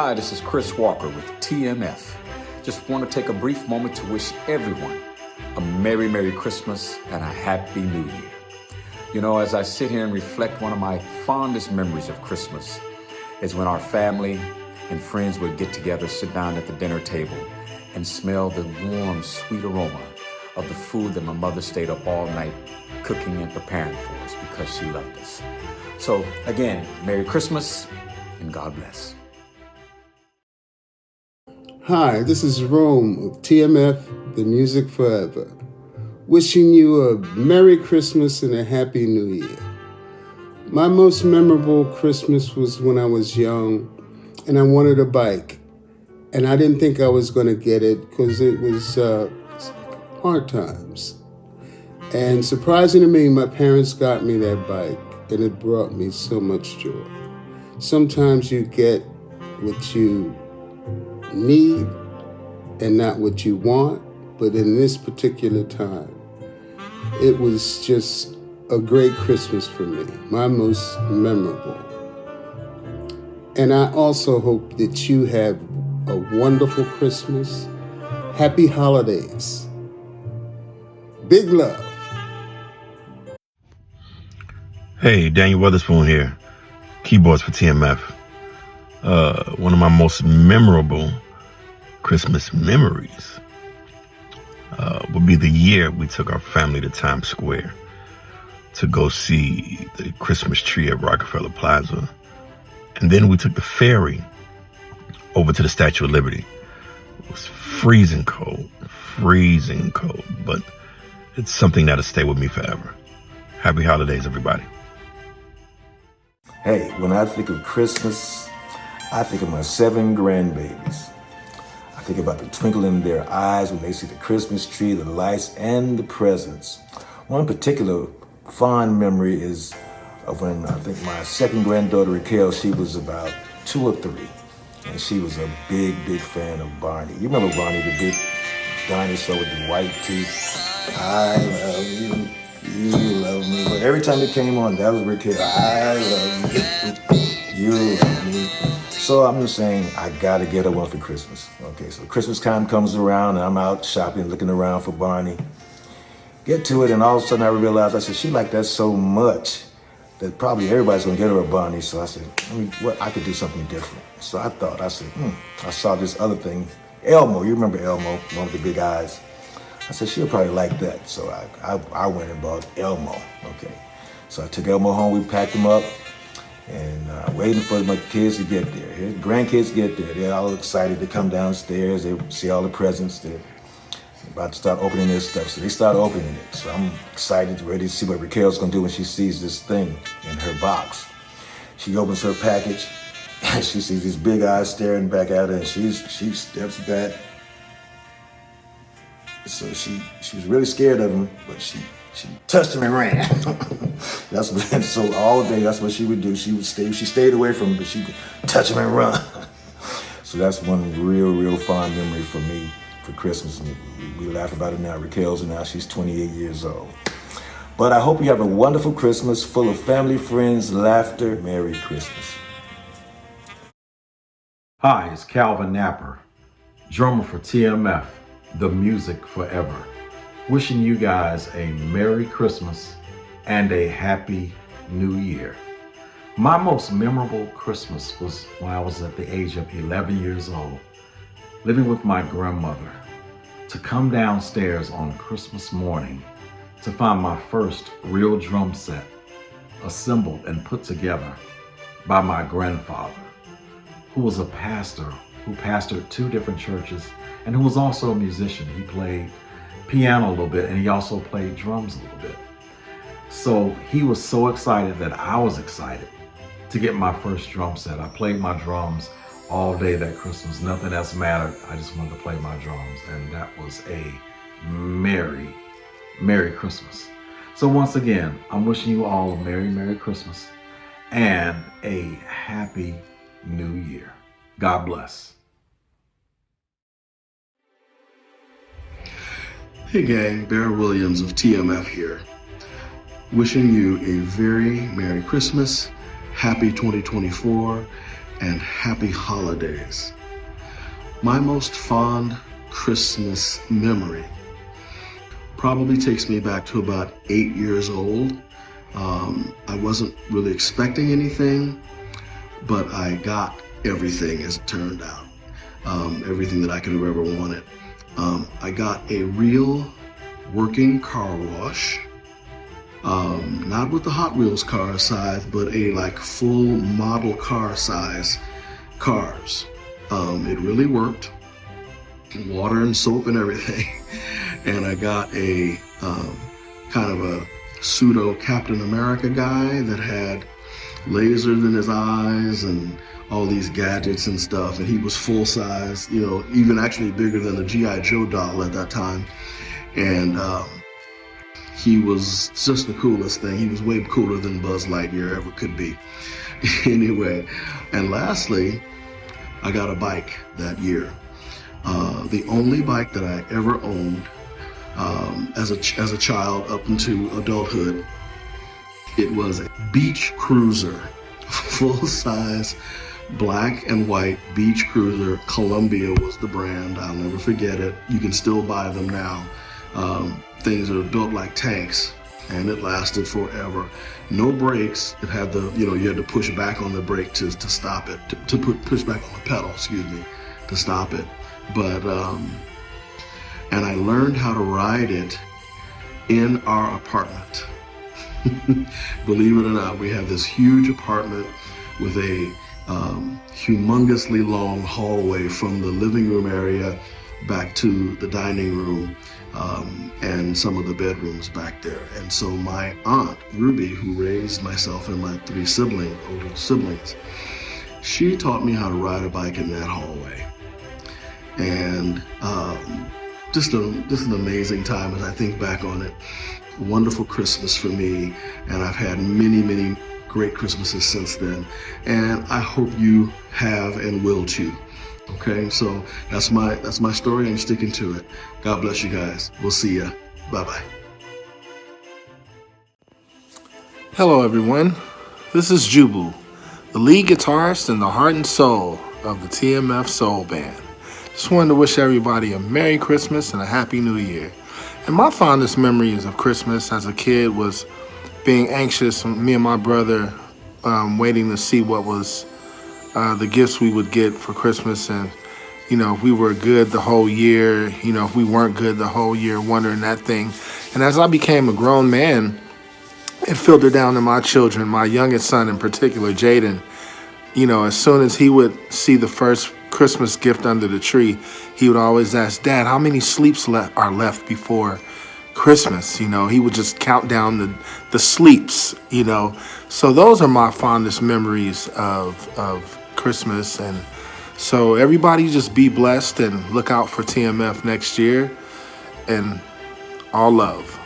Hi, this is Chris Walker with TMF. Just want to take a brief moment to wish everyone a Merry, Merry Christmas and a Happy New Year. You know, as I sit here and reflect, one of my fondest memories of Christmas is when our family and friends would get together, sit down at the dinner table, and smell the warm, sweet aroma of the food that my mother stayed up all night cooking and preparing for us because she loved us. So again, Merry Christmas and God bless. Hi, this is Rome of TMF, The Music Forever, wishing you a Merry Christmas and a Happy New Year. My most memorable Christmas was when I was young and I wanted a bike. And I didn't think I was going to get it because it was hard times. And surprising to me, my parents got me that bike and it brought me so much joy. Sometimes you get what you need and not what you want, but in this particular time, it was just a great Christmas for me, my most memorable. And I also hope that you have a wonderful Christmas. Happy holidays. Big love. Hey, Daniel Weatherspoon here, keyboards for TMF. One of my most memorable Christmas memories would be the year we took our family to Times Square to go see the Christmas tree at Rockefeller Plaza. And then we took the ferry over to the Statue of Liberty. It was freezing cold, but it's something that'll stay with me forever. Happy holidays, everybody. Hey, when I think of Christmas, I think of my 7 grandbabies. I think about the twinkle in their eyes when they see the Christmas tree, the lights, and the presents. One particular fond memory is of when I think my second granddaughter, Raquel, she was about 2 or 3. And she was a big, big fan of Barney. You remember Barney, the big dinosaur with the white teeth? I love you. You love me. But every time it came on, that was Raquel. I love you. You love me. So I'm just saying, I gotta get her one for Christmas. Okay, so Christmas time comes around and I'm out shopping, looking around for Barney. Get to it and all of a sudden I realized, I said, she liked that so much that probably everybody's gonna get her a Barney. So I said, I could do something different. So I said, I saw this other thing, Elmo. You remember Elmo, one with the big eyes? I said, she'll probably like that. So I went and bought Elmo, okay. So I took Elmo home, we packed him up, and waiting for my kids to get there. His grandkids get there, they're all excited to come downstairs, they see all the presents, they're about to start opening their stuff. So they start opening it. So I'm excited, ready to see what Raquel's gonna do when she sees this thing in her box. She opens her package, and she sees these big eyes staring back at her, and she steps back. So she was really scared of him, but she touched him and ran. So all day, that's what she would do. She stayed away from him, but she would touch him and run. So that's one real fond memory for me for Christmas. And we laugh about it now. Raquel's now, she's 28 years old. But I hope you have a wonderful Christmas full of family, friends, laughter. Merry Christmas. Hi, it's Calvin Napper, drummer for TMF, The Music Forever. Wishing you guys a Merry Christmas and a Happy New Year. My most memorable Christmas was when I was at the age of 11 years old, living with my grandmother, to come downstairs on Christmas morning to find my first real drum set assembled and put together by my grandfather, who was a pastor who pastored 2 different churches and who was also a musician. He played piano a little bit and he also played drums a little bit. So he was so excited that I was excited to get my first drum set. I played my drums all day that Christmas. Nothing else mattered. I just wanted to play my drums, and that was a Merry, Merry Christmas. So once again, I'm wishing you all a Merry, Merry Christmas and a Happy New Year. God bless. Hey gang, Bear Williams of TMF here. Wishing you a very Merry Christmas, Happy 2024, and happy holidays. My most fond Christmas memory probably takes me back to about 8 years old. I wasn't really expecting anything, but I got everything as it turned out. Everything that I could have ever wanted. I got a real working car wash, not with the Hot Wheels car size, but a like full model car size cars. It really worked, water and soap and everything. And I got a kind of a pseudo Captain America guy that had lasers in his eyes and all these gadgets and stuff, and he was full size, you know, even actually bigger than the G.I. Joe doll at that time. And he was just the coolest thing. He was way cooler than Buzz Lightyear ever could be. Anyway, and lastly, I got a bike that year. The only bike that I ever owned as a child up into adulthood. It was a beach cruiser, full size, black and white beach cruiser. Columbia was the brand. I'll never forget it. You can still buy them now. Things are built like tanks, and it lasted forever. No brakes. It had the, you had to push back on the brake to stop it, push back on the pedal, to stop it. But, and I learned how to ride it in our apartment. Believe it or not, we have this huge apartment with a humongously long hallway from the living room area back to the dining room, and some of the bedrooms back there. And so my aunt, Ruby, who raised myself and my three older siblings, she taught me how to ride a bike in that hallway. And just an amazing time as I think back on it. Wonderful Christmas for me, and I've had many great Christmases since then, and I hope you have and will too. Okay, so that's my story. I'm sticking to it. God bless you guys. We'll see ya. Bye-bye. Hello everyone, this is Jubu, the lead guitarist and the heart and soul of the TMF Soul Band. Just wanted to wish everybody a Merry Christmas and a Happy New Year. And my fondest memories of Christmas as a kid was being anxious, me and my brother waiting to see what was the gifts we would get for Christmas. And, if we were good the whole year, if we weren't good the whole year, wondering that thing. And as I became a grown man, it filtered down to my children, my youngest son in particular, Jaden. As soon as he would see the first Christmas gift under the tree, he would always ask, Dad, how many sleeps are left before Christmas? He would just count down the sleeps, So those are my fondest memories of Christmas. And so everybody just be blessed and look out for TMF next year. And all love.